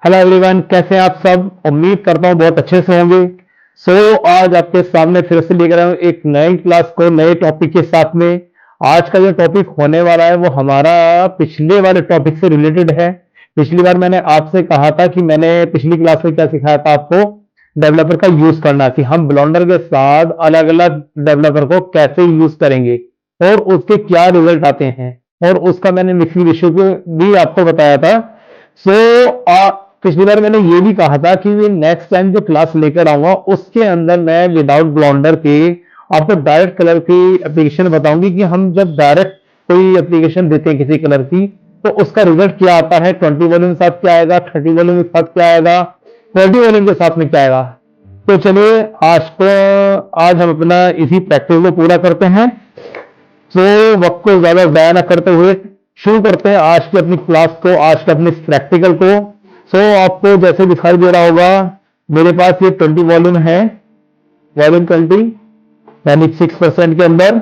Hello everyone, कैसे हैं आप सब। उम्मीद करता हूँ बहुत अच्छे से होंगे। आज आपके सामने फिर से लेकर आया हूँ एक नई क्लास को नए टॉपिक के साथ में। आज का जो टॉपिक होने वाला है वो हमारा पिछले वाले टॉपिक से रिलेटेड है। पिछली बार मैंने आपसे कहा था कि मैंने पिछली क्लास में क्या सिखाया था आपको, डेवलपर का यूज करना, कि हम ब्लेंडर के साथ अलग अलग डेवलपर को कैसे यूज करेंगे और उसके क्या रिजल्ट आते हैं, और उसका मैंने मिक्सिंग रेशियो भी आपको बताया था। पिछली बार मैंने ये भी कहा था कि नेक्स्ट टाइम जो क्लास लेकर आऊंगा उसके अंदर मैं विदाउट ब्लेंडर के आपको डायरेक्ट कलर की एप्लीकेशन बताऊंगी कि हम जब डायरेक्ट कोई एप्लीकेशन देते हैं किसी कलर की तो उसका रिजल्ट क्या आता है। 20 वॉल्यूम के साथ क्या आएगा, 30 वॉल्यूम के साथ क्या आएगा, 40 वॉल्यूम के साथ में क्या आएगा। तो चलिए आज हम अपना इसी प्रैक्टिस को पूरा करते हैं। वक्त को ज्यादा जाया ना करते हुए शुरू करते हैं आज की अपनी क्लास को, आज के अपने प्रैक्टिकल को। आपको जैसे दिखाई दे रहा होगा मेरे पास ये 20 वॉल्यूम है, वॉल्यूम 20 यानी 6% के अंदर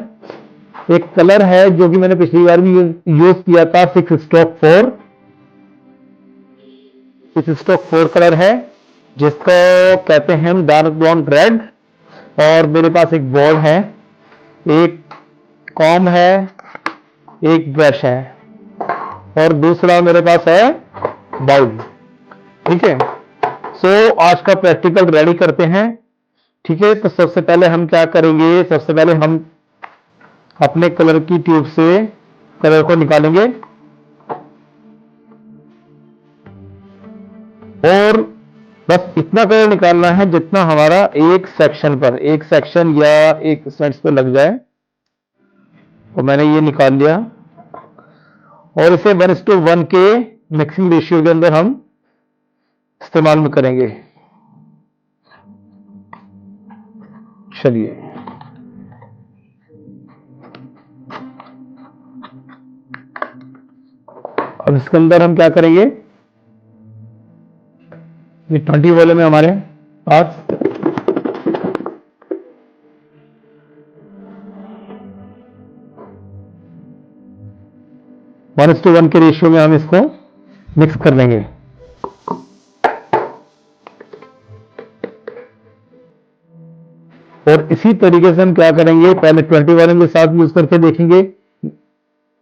एक कलर है जो कि मैंने पिछली बार भी यूज किया था। 6 स्ट्रोक 4 कलर है जिसको कहते हैं हम डार्क ब्लॉन्ड रेड। और मेरे पास एक बोर्ड है, एक कॉम है, एक ब्रश है और दूसरा मेरे पास है बाउल। ठीक है। आज का प्रैक्टिकल रेडी करते हैं। ठीक है, तो सबसे पहले हम क्या करेंगे, सबसे पहले हम अपने कलर की ट्यूब से कलर को निकालेंगे और बस इतना कलर निकालना है जितना हमारा एक सेक्शन या एक सेंस पे लग जाए। तो मैंने ये निकाल लिया और इसे 1:1 के मिक्सिंग रेशियो के अंदर हम इस्तेमाल में करेंगे। चलिए, अब इसके अंदर हम क्या करेंगे, ये 20 वॉल्यूम है हमारे पास। वन इस टू वन के रेशियो में हम इसको मिक्स कर लेंगे। और इसी तरीके से हम क्या करेंगे, पहले 20 वॉल्यूम के साथ यूज करके देखेंगे,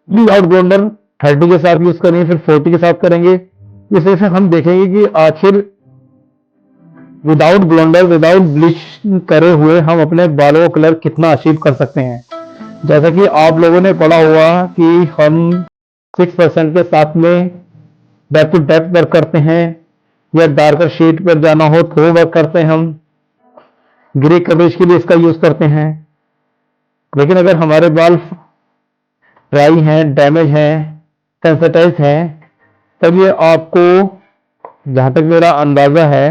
विदाउट ब्लेंडर 30 के साथ यूज करेंगे, फिर 40 के साथ करेंगे। इस तरह से हम देखेंगे कि आखिर विदाउट ब्लेंडर, विदाउट ब्लीच करे हुए हम अपने बालों का कलर कितना अचीव कर सकते हैं। जैसा कि आप लोगों ने पढ़ा हुआ कि हम 6% के साथ में डेप्थ टू डेप्थ वर्क करते हैं, या डार्कर शेड पर जाना हो तो वर्क करते हैं, हम ग्रे कवरेज के लिए इसका यूज करते हैं। लेकिन अगर हमारे बाल ड्राई हैं, डैमेज हैं, सेंसिटाइज हैं, तब ये आपको, जहां तक मेरा अंदाजा है,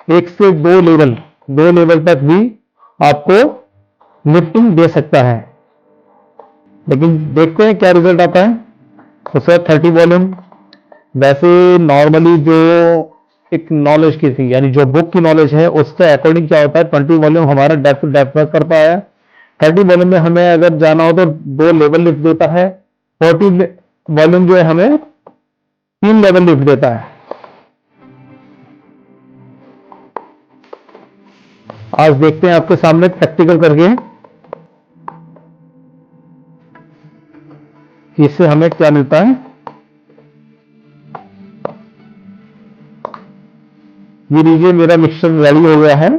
1 से 2 लेवल तक भी आपको लिफ्टिंग दे सकता है। लेकिन देखते हैं क्या रिजल्ट आता है। तो सर 30 वॉल्यूम वैसे नॉर्मली जो एक नॉलेज की थी, यानी जो बुक की नॉलेज है उसके अकॉर्डिंग क्या होता है, 20 वॉल्यूम हमारा डेप्थ टू डेप्थ वर्क करता है। 30 वॉल्यूम में हमें अगर जाना हो तो 2 लेवल लिफ्ट देता है। 40 वॉल्यूम जो है हमें 3 लेवल लिफ्ट देता है। आज देखते हैं आपके सामने प्रैक्टिकल करके कि इससे हमें क्या मिलता है। ये लीजिए, मेरा मिक्सचर रेडी हो गया है।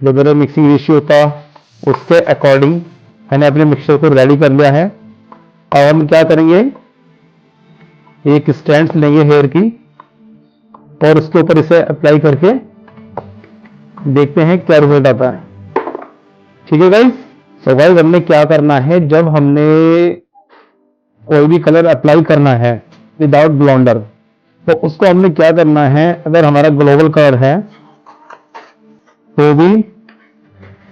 जो मेरा मिक्सिंग रेशियो था उसके अकॉर्डिंग मैंने अपने मिक्सचर को रेडी कर लिया है। अब हम क्या करेंगे, एक स्टैंड लेंगे हेयर की और उसके ऊपर इसे अप्लाई करके देखते हैं क्या रिजल्ट आता है। ठीक है गाइस। तो गाइस हमने क्या करना है, जब हमने कोई भी कलर अप्लाई करना है विदाउट ब्लेंडर, तो उसको हमने क्या करना है, अगर हमारा ग्लोबल कलर है तो भी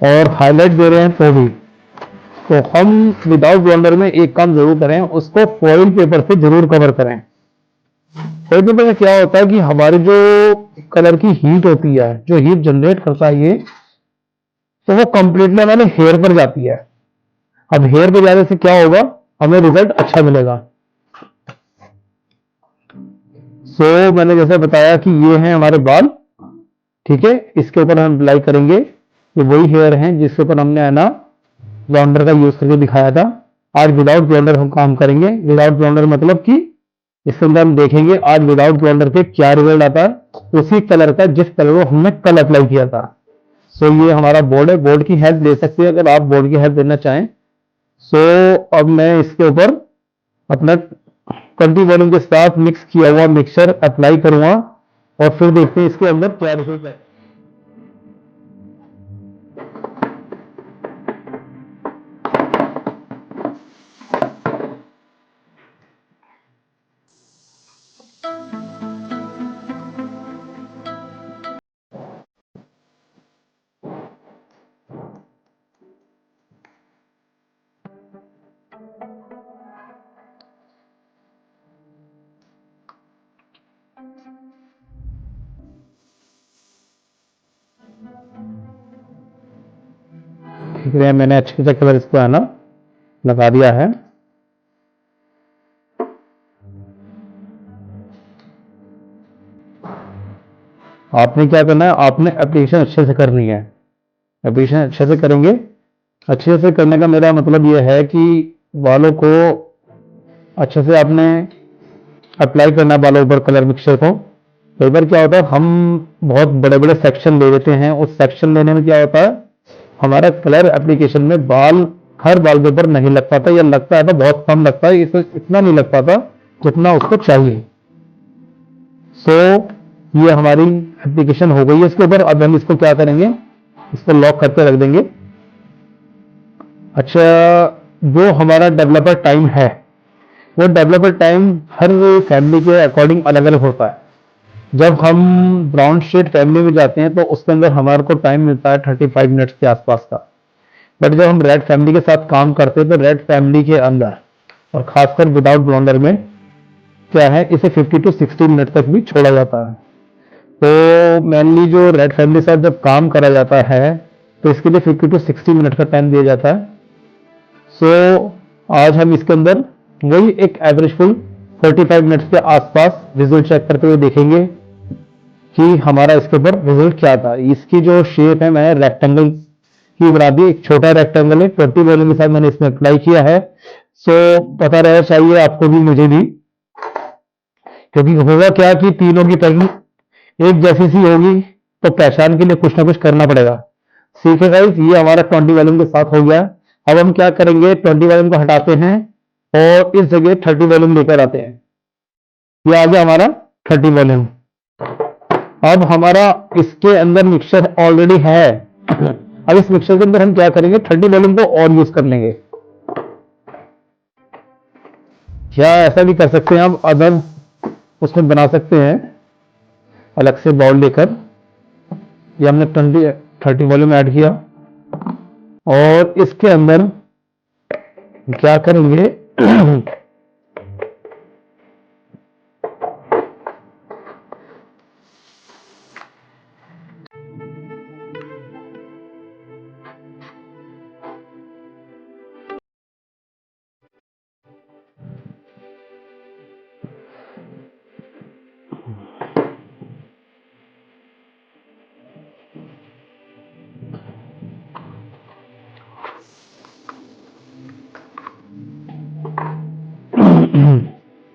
और हाईलाइट दे रहे हैं तो भी, तो हम विदाउट ब्लेंडर में एक काम जरूर करें, उसको फॉइल पेपर से जरूर कवर करें। फॉइल पेपर में क्या होता है कि हमारी जो कलर की हीट होती है, जो हीट जनरेट करता है ये, तो वो कंप्लीटली हमारे हेयर पर जाती है। अब हेयर पर जाने से क्या होगा, हमें रिजल्ट अच्छा मिलेगा। सो मैंने जैसे बताया कि ये हैं हमारे बाल, ठीक है। इसके ऊपर हम अप्लाई करेंगे, ये वही हेयर हैं जिसके ऊपर हमने है ना ब्लॉन्डर का यूज करके दिखाया था। आज विदाउट ब्लॉन्डर हम काम करेंगे। विदाउट ब्लॉन्डर मतलब कि इसके अंदर हम देखेंगे आज विदाउट ब्लॉन्डर के क्या रिजल्ट आता है, उसी कलर का जिस कलर को हमने कल अप्लाई किया था। सो ये हमारा बोर्ड है, बोर्ड की हेल्प ले सकते हैं अगर आप बोर्ड की हेल्प लेना चाहें। सो अब मैं इसके ऊपर अपना 20 वॉल्यूम के साथ मिक्स किया हुआ मिक्सचर अप्लाई करूंगा और फिर देखते हैं इसके अंदर क्या रिजल्ट है। ठीक है, मैंने अच्छे से कलर इसको है ना लगा दिया है। आपने क्या करना है, आपने एप्लीकेशन अच्छे से करनी है। एप्लीकेशन अच्छे से करेंगे, अच्छे से करने का मेरा मतलब यह है कि बालों को अच्छे से आपने अप्लाई करना है बालों पर कलर मिक्सचर को। कई बार क्या होता है हम बहुत बड़े बड़े सेक्शन ले लेते हैं, उस सेक्शन लेने में क्या होता है हमारा कलर एप्लीकेशन में बाल हर बाल के ऊपर नहीं लग पाता, या लगता है तो बहुत कम लगता है, इसको इतना नहीं लग पाता जितना उसको चाहिए। सो ये हमारी एप्लीकेशन हो गई है इसके ऊपर। अब हम इसको क्या करेंगे, इसको लॉक करके रख देंगे। अच्छा, जो हमारा डेवलपर टाइम है वो डेवलपर टाइम हर फैमिली के अकॉर्डिंग अलग अलग होता है। जब हम ब्राउन शेड फैमिली में जाते हैं तो उसके अंदर हमारे को टाइम मिलता है 35 मिनट्स के आसपास का। बट जब हम रेड फैमिली के साथ काम करते हैं तो रेड फैमिली के अंदर और खासकर विदाउट ब्लॉन्डर में क्या है, इसे 50 to 60 मिनट तक भी छोड़ा जाता है। तो मेनली जो रेड फैमिली के साथ जब काम करा जाता है तो इसके लिए 50 to 60 मिनट का टाइम दिया जाता है। सो आज हम इसके अंदर वही एक एवरेज फुल 45 मिनट्स के आसपास रिजल्ट चेक करते हुए देखेंगे कि हमारा इसके ऊपर रिजल्ट क्या था। इसकी जो शेप है मैंने रेक्टेंगल की बना दी, एक छोटा रेक्टेंगल है, 20 वॉल्यूम के साथ मैंने इसमें अप्लाई किया है। सो पता रहना चाहिए आपको भी मुझे भी, क्योंकि होगा क्या कि तीनों की पैकिंग एक जैसी सी होगी तो पहचान के लिए कुछ ना कुछ करना पड़ेगा। ठीक है गाइस, ये हमारा 20 वॉल्यूम के साथ हो गया। अब हम क्या करेंगे, 20 वॉल्यूम को हटाते हैं और इस जगह 30 वॉल्यूम लेकर आते हैं। ये आ गया हमारा 30 वॉल्यूम। अब हमारा इसके अंदर मिक्सचर ऑलरेडी है। अब इस मिक्सचर के अंदर हम क्या करेंगे, 30 वॉल्यूम को और यूज कर लेंगे। क्या ऐसा भी कर सकते हैं हम, अदर उसमें बना सकते हैं अलग से बाउल लेकर। ये हमने 30 वॉल्यूम ऐड किया और इसके अंदर क्या करेंगे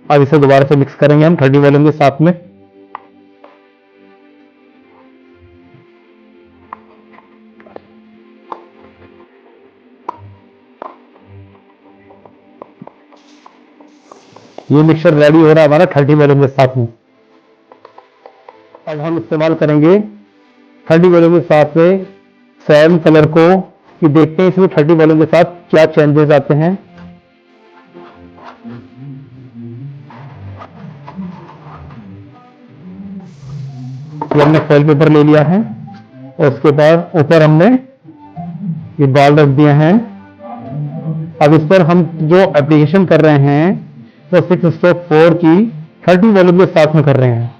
अब इसे दोबारा से मिक्स करेंगे हम 30 वॉल्यूम के साथ में। ये मिक्सचर रेडी हो रहा है हमारा 30 वॉल्यूम के साथ में। अब हम इस्तेमाल करेंगे 30 वॉल्यूम के साथ में सेम कलर को, कि देखते हैं इसमें 30 वॉल्यूम के साथ क्या चेंजेस आते हैं। ये हमने फॉइल पेपर ले लिया है और उसके बाद ऊपर हमने ये बाल रख दिए हैं। अब इस पर हम जो एप्लीकेशन कर रहे हैं तो 6/4 की 30 वॉल्यूम के साथ में कर रहे हैं।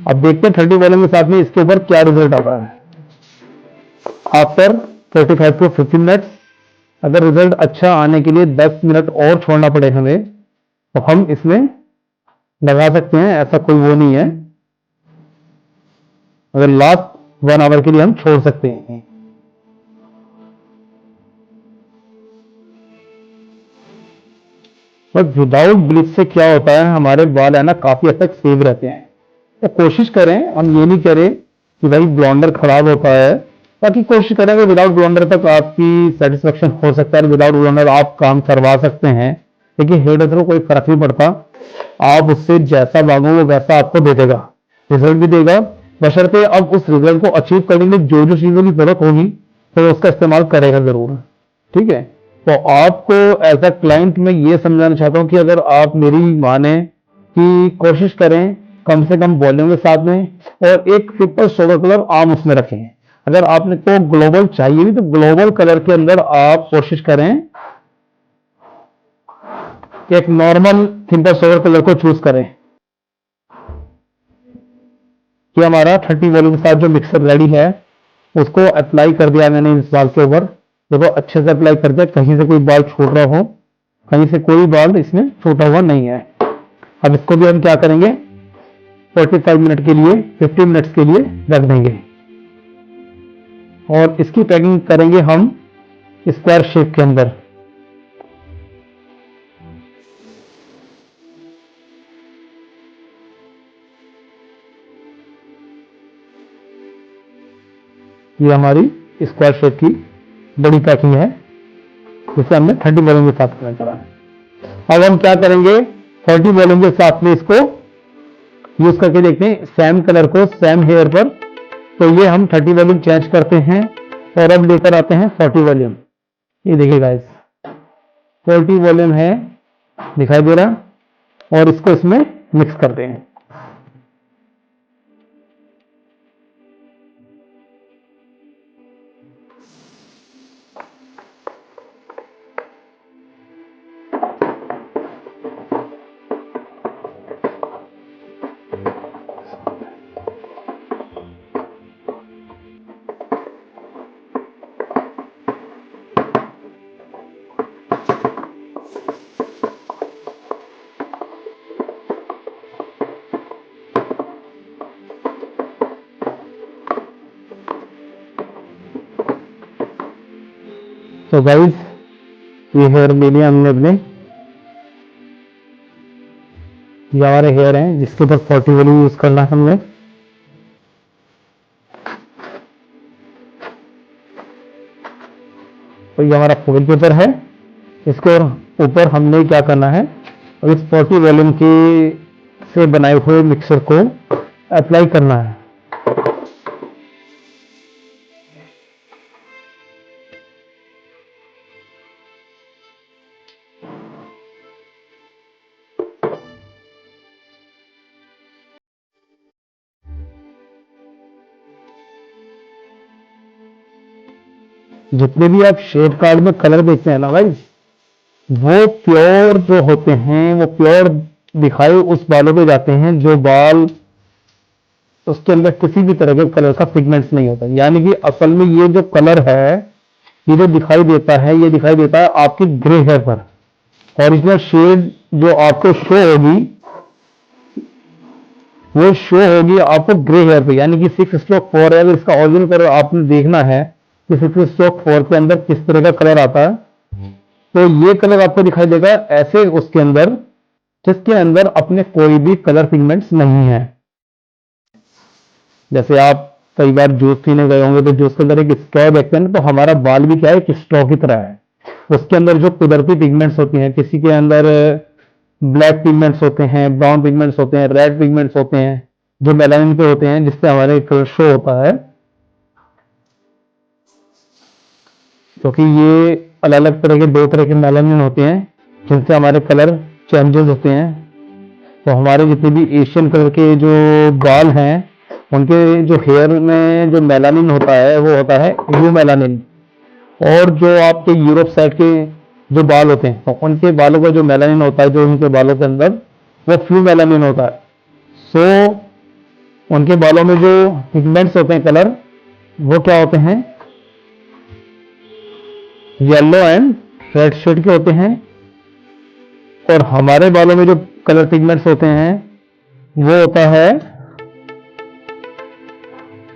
अब देखते हैं 30 वॉल्यूम के साथ में इसके ऊपर क्या रिजल्ट आता है आफ्टर 45 to 50 मिनट्स। अगर रिजल्ट अच्छा आने के लिए 10 मिनट और छोड़ना पड़े हमें तो हम इसमें लगा सकते हैं, ऐसा कोई वो नहीं है। अगर लास्ट 1 आवर के लिए हम छोड़ सकते हैं। बट विदाउट ब्लीच से क्या होता है, हमारे बाल है ना काफी हद तक सेव रहते हैं। तो कोशिश करें, हम ये नहीं करें कि भाई ब्लॉन्डर खराब होता है, बाकी कोशिश करें कि विदाउट ब्लॉन्डर तक आपकी सेटिस्फेक्शन हो सकता है, विदाउट ब्लॉन्डर आप काम करवा सकते हैं। देखिए हेयर ड्रेसर को कोई फर्क नहीं पड़ता, आप उससे जैसा मांगोगे वैसा आपको दे देगा, रिजल्ट भी देगा। बशर्ते अब उस रिजल्ट को अचीव करने में जो जो चीजों की जरूरत होगी तो उसका इस्तेमाल करेगा जरूर। ठीक है, तो आपको एज अ क्लाइंट मैं ये समझाना चाहता हूं कि अगर आप मेरी माने कि कोशिश करें कम से कम वॉल्यूम के साथ में, और एक सिंपल सोलर कलर आम उसमें रखें। अगर आपने को ग्लोबल चाहिए भी तो ग्लोबल कलर के अंदर आप कोशिश करें कि एक नॉर्मल सिंपल सोलर कलर को चूज करें। कि हमारा 30 वॉल्यूम के साथ जो मिक्सर रेडी है उसको अप्लाई कर दिया मैंने इस बाल के ऊपर। देखो अच्छे से अप्लाई कर दिया, कहीं से कोई बाल छूट रहा हो, कहीं से कोई बाल इसमें छूटा हुआ नहीं है। अब इसको भी हम क्या करेंगे, 45 मिनट के लिए 50 मिनट्स के लिए रख देंगे, और इसकी पैकिंग करेंगे हम स्क्वायर शेप के अंदर। ये हमारी स्क्वायर शेप की बड़ी पैकिंग है, जिसे हमने 30 वॉल्यूम के साथ करा है। अब हम क्या करेंगे, 40 वॉल्यूम के साथ में इसको यूज करके देखते हैं सेम कलर को सेम हेयर पर। तो ये हम 30 वॉल्यूम चेंज करते हैं और अब लेकर आते हैं 40 वॉल्यूम। ये देखिए गाइस 40 वॉल्यूम है, दिखाई दे रहा, और इसको इसमें मिक्स करते हैं। तो गाइस ये हेयर ले लिया हमने अपने, ये हमारे हेयर हैं जिसके ऊपर 40 वॉल्यूम यूज करना है हमने। तो ये हमारा फॉइल पेपर है, इसके ऊपर हमने क्या करना है, और इस 40 वॉल्यूम के से बनाए हुए मिक्सर को अप्लाई करना है। जितने भी आप शेड कार्ड में कलर देखते हैं ना भाई, वो प्योर जो होते हैं, वो प्योर दिखाए उस बालों पे जाते हैं जो बाल उसके अंदर किसी भी तरह के कलर का पिगमेंट्स नहीं होता। यानी कि असल में ये जो कलर है, ये जो दिखाई देता है, ये दिखाई देता है आपकी ग्रे हेयर पर। ओरिजिनल शेड जो आपको शो होगी, वो शो होगी आपको ग्रे हेयर पे। यानी कि 6/4 है, अगर इसका ओरिजिनल कलर आपने देखना है कि 6/4 के अंदर किस तरह का कलर आता है, तो ये कलर आपको दिखाई देगा ऐसे उसके अंदर जिसके अंदर अपने कोई भी कलर पिगमेंट्स नहीं है। जैसे आप कई बार जूस पीने गए होंगे तो जूस के अंदर एक स्ट्रॉ देखते हैं, तो हमारा बाल भी क्या है, एक स्ट्रॉ की तरह है। उसके अंदर जो कुदरती पिगमेंट्स होती हैं, किसी के अंदर ब्लैक पिगमेंट्स होते हैं, ब्राउन पिगमेंट्स होते हैं, रेड पिगमेंट्स होते हैं, जो मेलानिन पे होते हैं, जिससे हमारे कलर शो होता है। क्योंकि ये अलग अलग तरह के 2 तरह के मेलानिन होते हैं जिनसे हमारे कलर चेंजेस होते हैं। तो हमारे जितने भी एशियन कलर के जो बाल हैं, उनके जो हेयर में जो मेलानिन होता है वो होता है यू मेलानिन। और जो आपके यूरोप साइड के जो बाल होते हैं, तो उनके बालों का जो मेलानिन होता है, जो उनके बालों के अंदर, वो फ्लू मेलानिन होता है। सो उनके बालों में जो पिगमेंट्स होते हैं कलर, वो क्या होते हैं, येलो एंड रेड शेड के होते हैं। और हमारे बालों में जो कलर पिगमेंट्स होते हैं वो होता है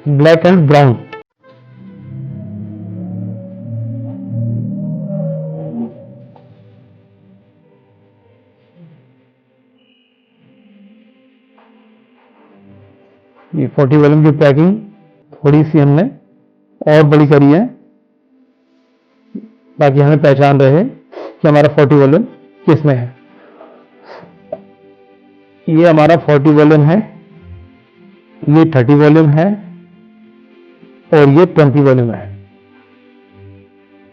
ब्लैक एंड ब्राउन। ये 40 वॉल्यूम की पैकिंग थोड़ी सी हमने और बड़ी करी है ताकि हमें पहचान रहे कि हमारा 40 वॉल्यूम किस में है। ये हमारा 40 वॉल्यूम है, ये 30 वॉल्यूम है और ये 20 वॉल्यूम है।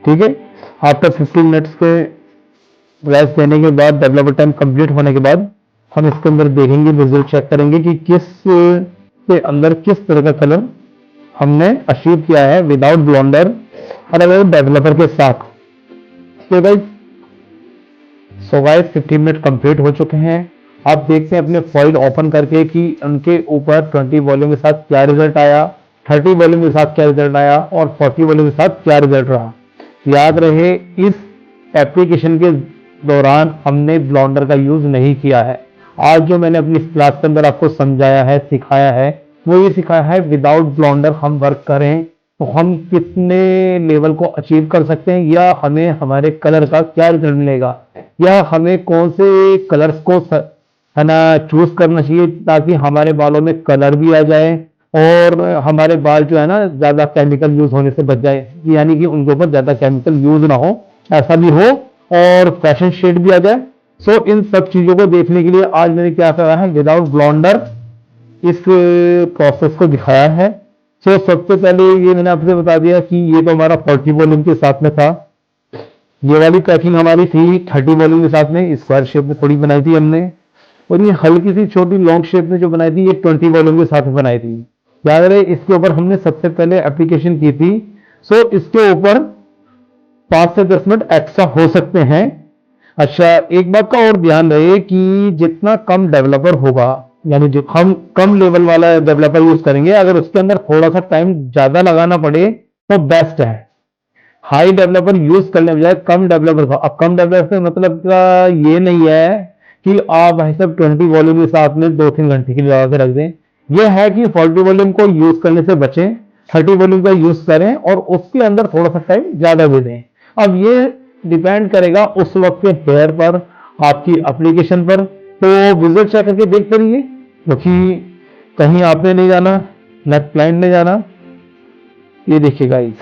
ठीक है, आफ्टर 15 मिनट्स के रेस्ट देने के बाद, डेवलपर टाइम कंप्लीट होने के बाद हम इसके अंदर देखेंगे, विजुअल चेक करेंगे कि किस के अंदर किस तरह का कलर हमने अचीव किया है विदाउट ब्लॉन्डर और अगर डेवलपर के साथ। तो guys, so guys 15 minute complete हो चुके हैं। आप देखते हैं अपने फॉइल ओपन करके कि उनके ऊपर 20 वॉल्यूम के साथ क्या रिजल्ट आया, 30 वॉल्यूम के साथ क्या रिजल्ट आया और 40 वॉल्यूम के साथ क्या रिजल्ट रहा। याद रहे, इस एप्लीकेशन के दौरान हमने ब्लॉन्डर का यूज नहीं किया है। आज जो मैंने अपनी क्लास के अंदर आपको समझाया है, सिखाया है, वो ये सिखाया है विदाउट ब्लॉन्डर हम वर्क करें तो हम कितने लेवल को अचीव कर सकते हैं, या हमें हमारे कलर का क्या रिजल्ट मिलेगा, या हमें कौन से कलर्स को है ना चूज करना चाहिए ताकि हमारे बालों में कलर भी आ जाए और हमारे बाल जो है ना ज्यादा केमिकल यूज होने से बच जाए, यानी कि उनके ऊपर ज्यादा केमिकल यूज ना हो, ऐसा भी हो और फैशन शेड भी आ जाए। सो इन सब चीजों को देखने के लिए आज मैंने क्या करा है, विदाउट ब्लॉन्डर इस प्रोसेस को दिखाया है। सो सबसे पहले ये मैंने आपसे बता दिया कि ये तो हमारा 40 वॉल्यूम के साथ में था, ये वाली पैकिंग हमारी थी 30 वॉल्यूम के साथ में, स्क्वायर शेप में थोड़ी बनाई थी हमने, और ये हल्की सी छोटी लॉन्ग शेप में जो बनाई थी ये 20 वॉल्यूम के साथ में बनाई थी। याद रहे, इसके ऊपर हमने सबसे पहले एप्लीकेशन की थी। सो इसके ऊपर 5 से 10 मिनट एक्स्ट्रा हो सकते हैं। अच्छा, एक बात का और ध्यान रहे कि जितना कम डेवलपर होगा, यानी जो हम कम लेवल वाला डेवलपर यूज करेंगे, अगर उसके अंदर थोड़ा सा टाइम ज्यादा लगाना पड़े तो बेस्ट है। हाई डेवलपर यूज करने बजाय कम डेवलपर का, अब कम डेवलपर का मतलब का ये नहीं है कि आप भाई साहब 20 वॉल्यूम के साथ में 2-3 घंटे के लिए लगा के रख दें। यह है कि 40 वॉल्यूम को यूज करने से बचें, 30 वॉल्यूम का यूज करें और उसके अंदर थोड़ा सा टाइम ज्यादा भी दें। अब ये डिपेंड करेगा उस वक्त के हेयर पर, आपकी एप्लीकेशन पर। तो विजुअल चेक करके देखते रहिए, क्योंकि कहीं आपने नहीं जाना, न क्लाइंट ने जाना। ये देखिए गाइस,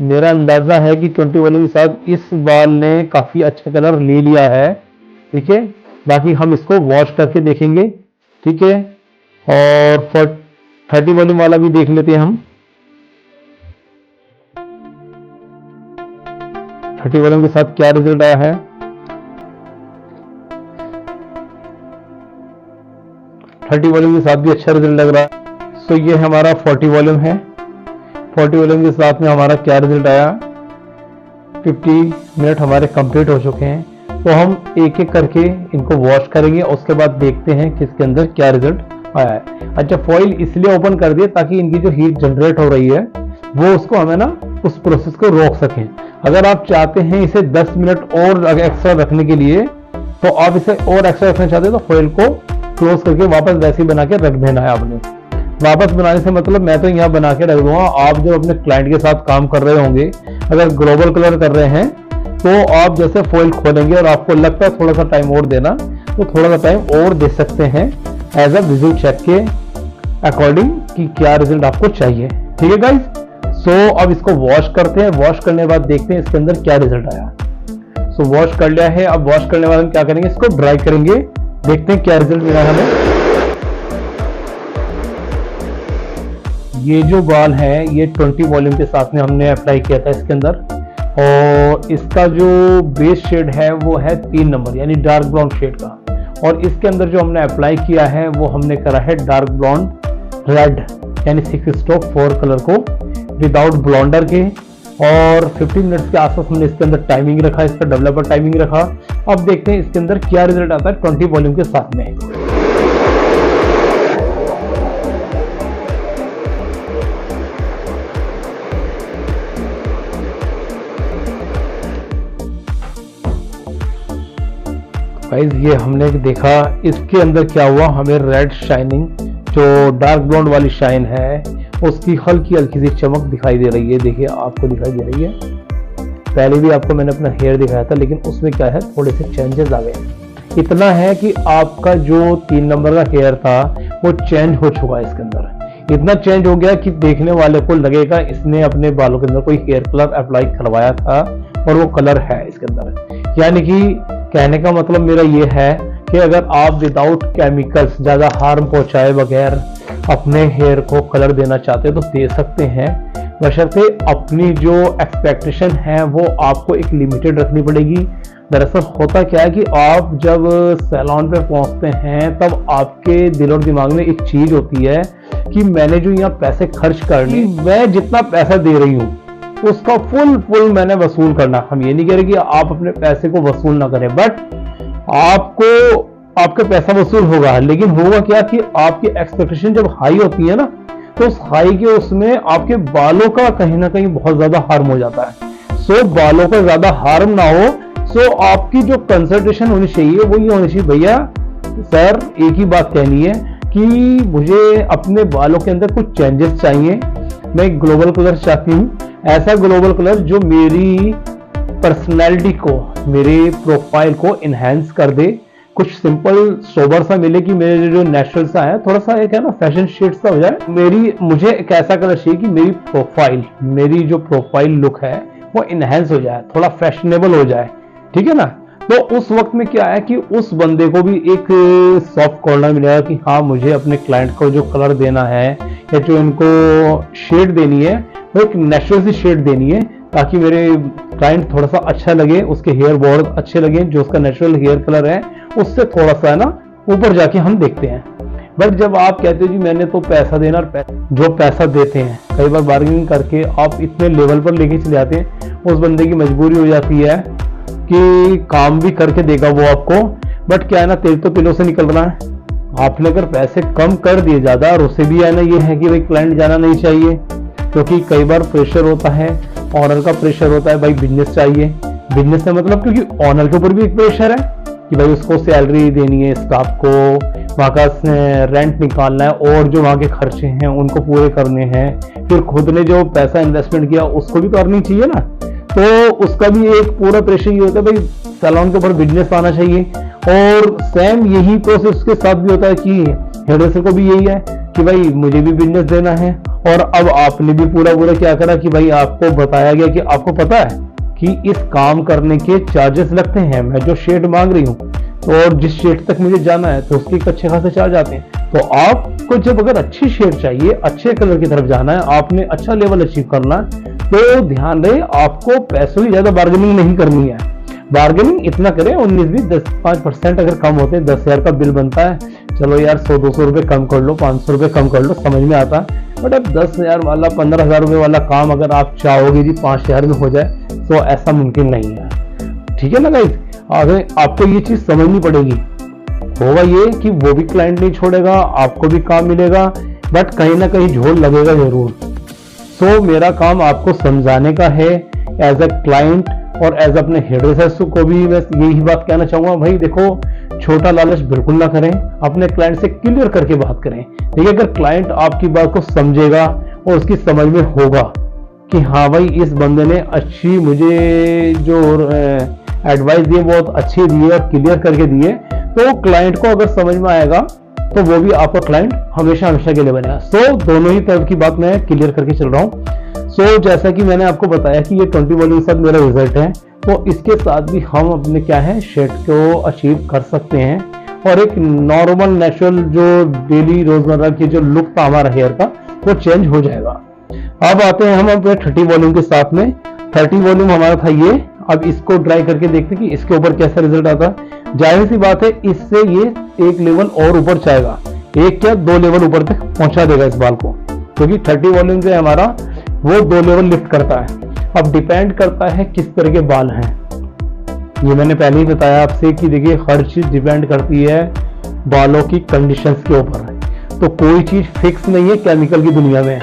मेरा अंदाजा है कि 20 वॉल्यूम के साथ इस बाल ने काफी अच्छा कलर ले लिया है। ठीक है, बाकी हम इसको वॉश करके देखेंगे। ठीक है, और 30 वॉल्यूम वाला भी देख लेते हैं हम। 30 वॉल्यूम के साथ क्या रिजल्ट आया है। 30 वॉल्यूम के साथ भी अच्छा रिजल्ट लग रहा है। सो ये हमारा 40 वॉल्यूम है। 40 वॉल्यूम के साथ में हमारा क्या रिजल्ट आया। 50 मिनट हमारे कंप्लीट हो चुके हैं। तो हम एक एक करके इनको वॉश करेंगे, उसके बाद देखते हैं कि इसके अंदर क्या रिजल्ट आया है। अच्छा, फॉइल इसलिए ओपन कर दिए ताकि इनकी जो हीट जनरेट हो रही है वो उसको हमें ना उस प्रोसेस को रोक सकें। अगर आप चाहते हैं इसे 10 मिनट और एक्स्ट्रा रखने के लिए, तो आप इसे और एक्स्ट्रा रखना चाहते हैं तो फॉइल को क्लोज करके वापस वैसे ही बना के रख देना है आपने। वापस बनाने से मतलब मैं तो यहाँ बना के रख दूंगा, आप जब अपने क्लाइंट के साथ काम कर रहे होंगे, अगर ग्लोबल कलर कर रहे हैं, तो आप जैसे फॉइल खोलेंगे और आपको लगता है थोड़ा सा टाइम और देना, तो थोड़ा सा टाइम और दे सकते हैं एज अ विजुअल चेक के अकॉर्डिंग कि क्या रिजल्ट आपको चाहिए। ठीक है गाइस, सो अब इसको वॉश करते हैं। वॉश करने के बाद देखते हैं इसके अंदर क्या रिजल्ट आया। सो वॉश कर लिया है। अब वॉश करने के बाद हम क्या करेंगे, इसको ड्राई करेंगे, देखते हैं क्या रिजल्ट मिला हमें। ये जो बाल है ये 20 वॉल्यूम के साथ में हमने अप्लाई किया था इसके अंदर, और इसका जो बेस शेड है वो है 3 नंबर यानी डार्क ब्राउन शेड का, और इसके अंदर जो हमने अप्लाई किया है वो हमने करा है डार्क ब्राउन रेड यानी 6/4 कलर को विदाउट ब्लॉन्डर के, और 15 मिनट्स के आसपास हमने इसके अंदर टाइमिंग रखा, इसका डेवलपर टाइमिंग रखा। अब देखते हैं इसके अंदर क्या रिजल्ट आता है 20 वॉल्यूम के साथ में। गाइस ये हमने देखा, इसके अंदर क्या हुआ, हमें रेड शाइनिंग, जो डार्क ब्लॉन्ड वाली शाइन है उसकी हल्की हल्की सी चमक दिखाई दे रही है। देखिए आपको दिखाई दे रही है। पहले भी आपको मैंने अपना हेयर दिखाया था, लेकिन उसमें क्या है, थोड़े से चेंजेस आ गए। इतना है कि आपका जो 3 नंबर का हेयर था वो चेंज हो चुका है इसके अंदर। इतना चेंज हो गया कि देखने वाले को लगेगा इसने अपने बालों के अंदर कोई हेयर कलर अप्लाई करवाया था और वो कलर है इसके अंदर। यानी कि कहने का मतलब मेरा ये है कि अगर आप विदाउट केमिकल्स, ज्यादा हार्म पहुंचाए बगैर अपने हेयर को कलर देना चाहते हो तो दे सकते हैं, बशर्ते अपनी जो एक्सपेक्टेशन है वो आपको एक लिमिटेड रखनी पड़ेगी। दरअसल होता क्या है कि आप जब सैलून पे पहुंचते हैं तब आपके दिल और दिमाग में एक चीज होती है कि मैंने जो यहाँ पैसे खर्च करने, मैं जितना पैसा दे रही हूँ उसका फुल मैंने वसूल करना। हम ये नहीं कह रहे कि आप अपने पैसे को वसूल ना करें, बट आपको आपका पैसा वसूल होगा, लेकिन होगा क्या कि आपकी एक्सपेक्टेशन जब हाई होती है ना, तो उस हाई के उसमें आपके बालों का कहीं ना कहीं बहुत ज्यादा हार्म हो जाता है। सो बालों का ज्यादा हार्म ना हो, सो आपकी जो कंसल्टेशन होनी चाहिए वो ये होनी चाहिए, भैया सर एक ही बात कहनी है कि मुझे अपने बालों के अंदर कुछ चेंजेस चाहिए, मैं एक ग्लोबल कलर चाहती हूँ, ऐसा ग्लोबल कलर जो मेरी पर्सनैलिटी को, मेरे प्रोफाइल को इनहेंस कर दे, कुछ सिंपल सोबर सा मिले कि मेरे जो नेचुरल सा है, थोड़ा सा एक है ना फैशन शेड सा हो जाए। मुझे एक ऐसा कलर चाहिए कि मेरी प्रोफाइल, मेरी जो प्रोफाइल लुक है वो इनहेंस हो जाए, थोड़ा फैशनेबल हो जाए, ठीक है ना। तो उस वक्त में क्या है कि उस बंदे को भी एक सॉफ्ट कॉर्नर मिलेगा कि हाँ मुझे अपने क्लाइंट को जो कलर देना है या जो इनको शेड देनी है वो एक नेचुरल सी शेड देनी है, ताकि मेरे क्लाइंट थोड़ा सा अच्छा लगे, उसके हेयर बहुत अच्छे लगे, जो उसका नेचुरल हेयर कलर है उससे थोड़ा सा है ना ऊपर जाके हम देखते हैं। बट जब आप कहते हो जी मैंने तो पैसा देना, और जो पैसा देते हैं कई बार बार्गेनिंग करके आप इतने लेवल पर लेके चले जाते हैं, उस बंदे की मजबूरी हो जाती है कि काम भी करके देगा वो आपको, बट क्या है ना तेल तो तिलों से निकल रहा है। आपने अगर पैसे कम कर दिए ज्यादा, और उसे भी है ना ये है कि भाई क्लाइंट जाना नहीं चाहिए, क्योंकि कई बार प्रेशर होता है, ऑनर का प्रेशर होता है, भाई बिजनेस चाहिए। बिजनेस का मतलब क्योंकि ऑनर के ऊपर भी एक प्रेशर है कि भाई उसको सैलरी देनी है, स्टाफ को वहाँ का रेंट निकालना है, और जो वहाँ के खर्चे हैं उनको पूरे करने हैं, फिर खुद ने जो पैसा इन्वेस्टमेंट किया उसको भी तो अर्निंग चाहिए ना। तो उसका भी एक पूरा प्रेशर ये होता है भाई सैलून के ऊपर बिजनेस आना चाहिए। और सेम यही प्रोसेस उसके साथ भी होता है कि हेयरड्रेसर को भी यही है कि भाई मुझे भी बिजनेस देना है। और अब आपने भी पूरा क्या करा कि भाई आपको बताया गया कि आपको पता है कि इस काम करने के चार्जेस लगते हैं, मैं जो शेड मांग रही हूँ और जिस शेड तक मुझे जाना है तो उसके अच्छे खासे चार्ज आते हैं। तो आपको जब अगर अच्छी शेड चाहिए, अच्छे कलर की तरफ जाना है, आपने अच्छा लेवल अचीव करना है, तो ध्यान रहे आपको पैसों की ज्यादा बार्गेनिंग नहीं करनी है। बार्गेनिंग इतना करें 19-20-5% अगर कम होते हैं, 10,000 का बिल बनता है, चलो यार 100-200 रुपए कम कर लो, 500 रुपए कम कर लो, समझ में आता है। बट अब 10,000 वाला 15,000 रुपए वाला काम अगर आप चाहोगे जी 5,000 में हो जाए, तो ऐसा मुमकिन नहीं है, ठीक है ना गाइस। आगे आपको ये चीज समझनी पड़ेगी। होगा ये कि वो भी क्लाइंट नहीं छोड़ेगा, आपको भी काम मिलेगा, बट कहीं ना कहीं झोल लगेगा जरूर। सो मेरा काम आपको समझाने का है एज अ क्लाइंट, और एज अपने हेयरड्रेसर को भी मैं यही बात कहना चाहूंगा, भाई देखो छोटा लालच बिल्कुल ना करें, अपने क्लाइंट से क्लियर करके बात करें। देखिए अगर क्लाइंट आपकी बात को समझेगा और उसकी समझ में होगा कि हाँ भाई इस बंदे ने अच्छी मुझे जो एडवाइस दी है बहुत अच्छी दी है और क्लियर करके दी है, तो क्लाइंट को अगर समझ में आएगा तो वो भी आपका क्लाइंट हमेशा हमेशा के लिए बनेगा। सो दोनों ही तरफ की बात मैं क्लियर करके चल रहा हूँ। सो जैसा कि मैंने आपको बताया कि ये 20 वॉल्यूम के साथ मेरा रिजल्ट है, तो इसके साथ भी हम अपने क्या है शेड को अचीव कर सकते हैं, और एक नॉर्मल नेचुरल जो डेली रोजमर्रा की जो लुक था हमारा हेयर का वो चेंज हो जाएगा। अब आते हैं हम अपने 30 वॉल्यूम के साथ में। 30 वॉल्यूम हमारा था ये। अब इसको ट्राई करके देखते हैं कि इसके ऊपर कैसा रिजल्ट आता है। जाहिर सी बात है इससे ये एक लेवल और ऊपर जाएगा, एक क्या 2 लेवल ऊपर तक पहुंचा देगा इस बाल को, क्योंकि 30 वॉल्यूम से हमारा वो 2 लेवल लिफ्ट करता है। अब डिपेंड करता है किस तरह के बाल हैं, ये मैंने पहले ही बताया आपसे कि देखिए हर चीज डिपेंड करती है बालों की कंडीशंस के ऊपर, तो कोई चीज फिक्स नहीं है केमिकल की दुनिया में।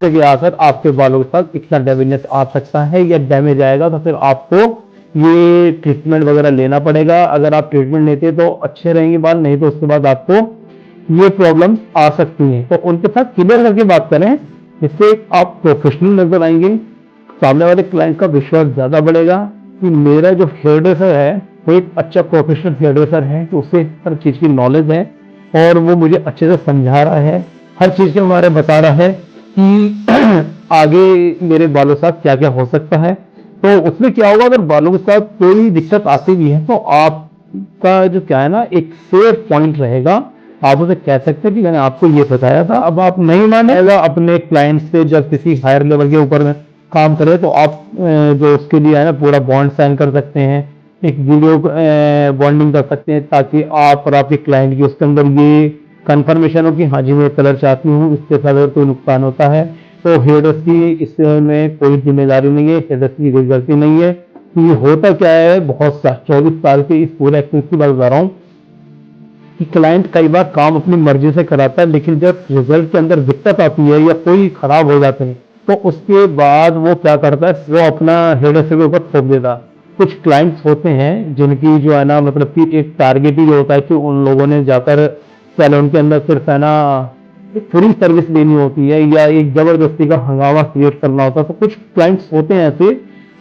कि आकर आपके बालों के साथ इतना डैमेज आ सकता है या डैमेज आएगा तो फिर आपको ये ट्रीटमेंट वगैरह लेना पड़ेगा। अगर आप ट्रीटमेंट लेते हैं तो अच्छे रहेंगे बाल, नहीं तो उसके बाद आपको ये प्रॉब्लम आ सकती है। तो उनके साथ क्लियर करके बात करें, जिससे आप प्रोफेशनल नजर आएंगे, सामने वाले क्लाइंट का विश्वास ज्यादा बढ़ेगा कि मेरा जो हेयर ड्रेसर है वो एक अच्छा प्रोफेशनल हेयर ड्रेसर है, कि उसे हर चीज की नॉलेज है और वो मुझे अच्छे से समझा रहा है, हर चीज के बारे में बता रहा है कि आगे मेरे बालों के साथ क्या क्या हो सकता है। तो उसमें क्या होगा, अगर बालों के साथ कोई दिक्कत आती भी है तो आपका जो क्या है ना, एक सेफ पॉइंट रहेगा। आप उसे कह सकते हैं कि मैंने आपको ये बताया था। अब आप नहीं मानेगा अपने क्लाइंट से, जब किसी हायर लेवल के ऊपर में काम करें तो आप जो उसके लिए है ना पूरा बॉन्ड साइन कर सकते हैं, एक वीडियो बॉन्डिंग कर सकते हैं, ताकि आप और आपके क्लाइंट की उसके अंदर ये कंफर्मेशन हो कि हाँ जी मैं कलर चाहती हूँ, इसके साथ अगर कोई नुकसान होता है तो हेडर्स की इसमें कोई जिम्मेदारी नहीं है, हेडर्स की कोई गलती नहीं है। तो ये होता क्या है, बहुत सा 24 साल के इस पूरे एक्सपीरियंस की बात बता रहा हूँ कि क्लाइंट कई बार काम अपनी मर्जी से कराता है, लेकिन जब रिजल्ट के अंदर दिक्कत आती है या कोई खराब हो जाते हैं तो उसके बाद वो क्या करता है, वो अपना हेडर्स के ऊपर थोप देता। कुछ क्लाइंट्स होते हैं जिनकी जो है ना, मतलब कि एक टारगेट ही होता है कि उन लोगों ने जाकर सैलून के अंदर सिर्फ है ना फ्री सर्विस देनी होती है या एक जबरदस्ती का हंगामा क्रिएट करना होता है। तो कुछ क्लाइंट्स होते हैं ऐसे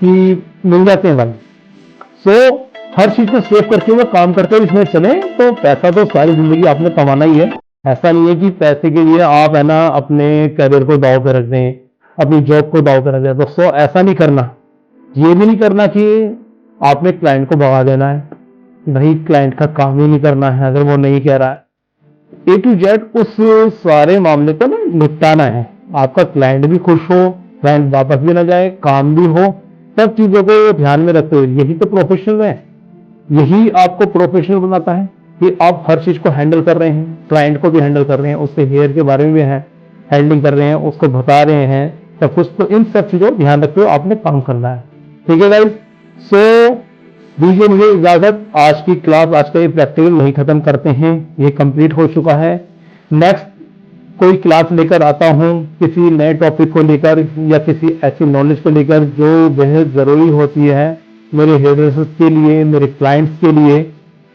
कि मिल जाते हैं भाई। सो हर चीज को सेव करके हुए काम करते हुए इसमें चले तो पैसा तो सारी जिंदगी आपने कमाना ही है। ऐसा नहीं है कि पैसे के लिए आप है ना अपने करियर को दांव पे रख दें, अपनी जॉब को दांव पे रख दें। दोस्तों ऐसा नहीं करना। ये भी नहीं करना कि आपने क्लाइंट को भगा देना है, नहीं, क्लाइंट का काम ही नहीं करना है अगर वो नहीं कह रहा है। ए टू जेड उस सारे मामले को ना निपटाना है, आपका क्लाइंट भी खुश हो, क्लाइंट वापस भी ना जाए, काम भी हो, सब चीजों को ध्यान में रखते हुए। यही तो प्रोफेशनल है, यही आपको प्रोफेशनल बनाता है कि आप हर चीज को हैंडल कर रहे हैं, क्लाइंट को भी हैंडल कर रहे हैं, उसके हेयर के बारे में भी है हैंडलिंग कर रहे हैं, उसको बता रहे हैं सब कुछ। तो इन सब चीजों को ध्यान रखते हुए आपने काम करना है। ठीक है गाइस, सो दीजिए मुझे इजाजत। आज की क्लास, आज का ये प्रैक्टिकल वही खत्म करते हैं, ये कंप्लीट हो चुका है। नेक्स्ट कोई क्लास लेकर आता हूँ किसी नए टॉपिक को लेकर या किसी ऐसी नॉलेज को लेकर जो बेहद जरूरी होती है मेरे हेयरड्रेसर्स के लिए, मेरे क्लाइंट्स के लिए।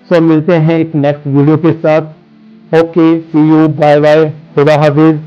सो मिलते हैं एक नेक्स्ट वीडियो के साथ। Okay, see you, bye bye, खुदा हाफिज।